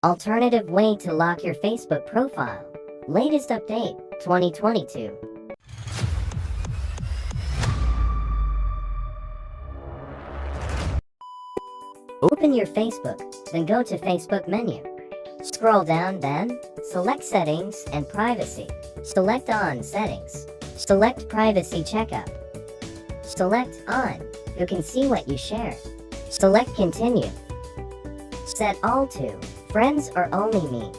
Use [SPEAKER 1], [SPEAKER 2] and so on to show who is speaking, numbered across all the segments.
[SPEAKER 1] Alternative way to lock your Facebook profile. Latest update, 2022. Open your Facebook, then go to Facebook menu. Scroll down, then select Settings and Privacy. Select On Settings. Select Privacy Checkup. Select On, who can see what you share. Select Continue. Set all to Friends or Only Me.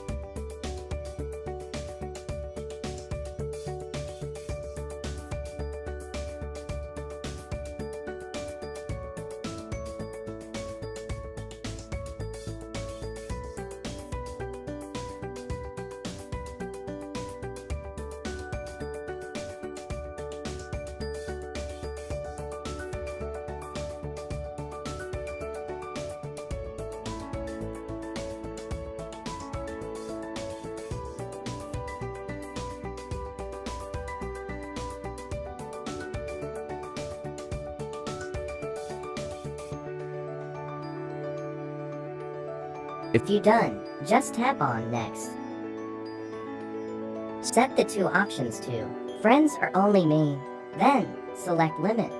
[SPEAKER 1] If you're done, just tap on Next. Set the two options to Friends or Only Me, then select Limit.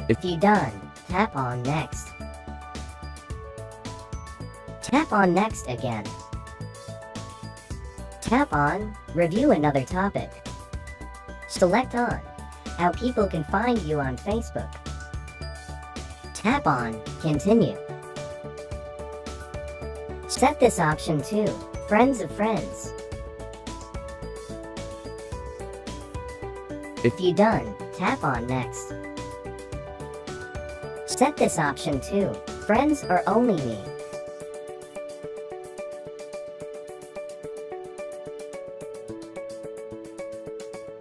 [SPEAKER 1] If you're done, tap on Next. Tap on Next again. Tap on Review another topic. Select on How people can find you on Facebook. Tap on Continue. Set this option to Friends of Friends. If you're done, tap on Next. Set this option to Friends or Only Me.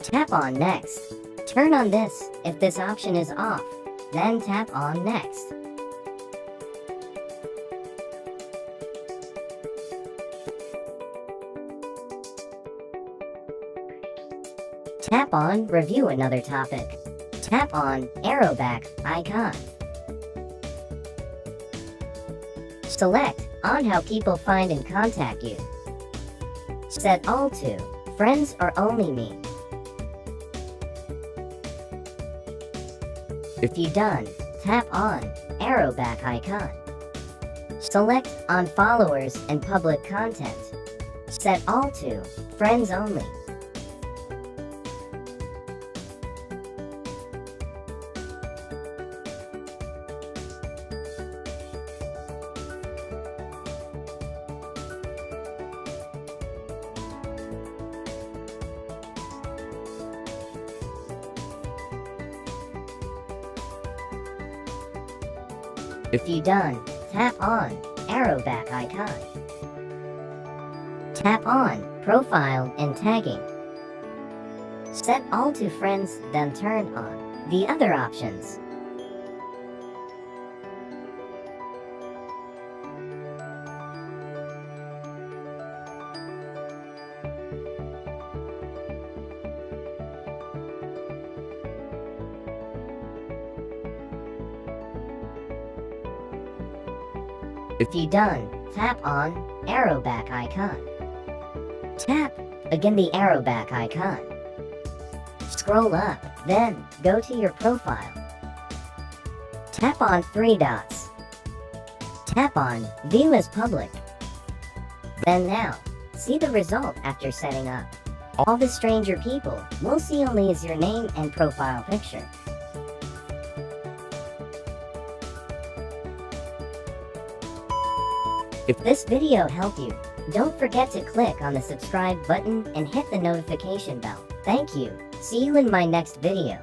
[SPEAKER 1] Tap on Next. Turn on this if this option is off, then tap on Next. Tap on Review another topic. Tap on arrow back icon. Select on How people find and contact you. Set all to Friends or Only Me. If you're done, tap on arrow back icon. Select on Followers and Public Content. Set all to Friends Only. If you're done, tap on arrow back icon. Tap on Profile and Tagging. Set all to Friends, then turn on the other options. If you're done, tap on arrow back icon. Tap again the arrow back icon. Scroll up, then go to your profile. Tap on three dots. Tap on View as Public. Then now, see the result after setting up. All the stranger people will see only is your name and profile picture. If this video helped you, don't forget to click on the subscribe button and hit the notification bell. Thank you. See you in my next video.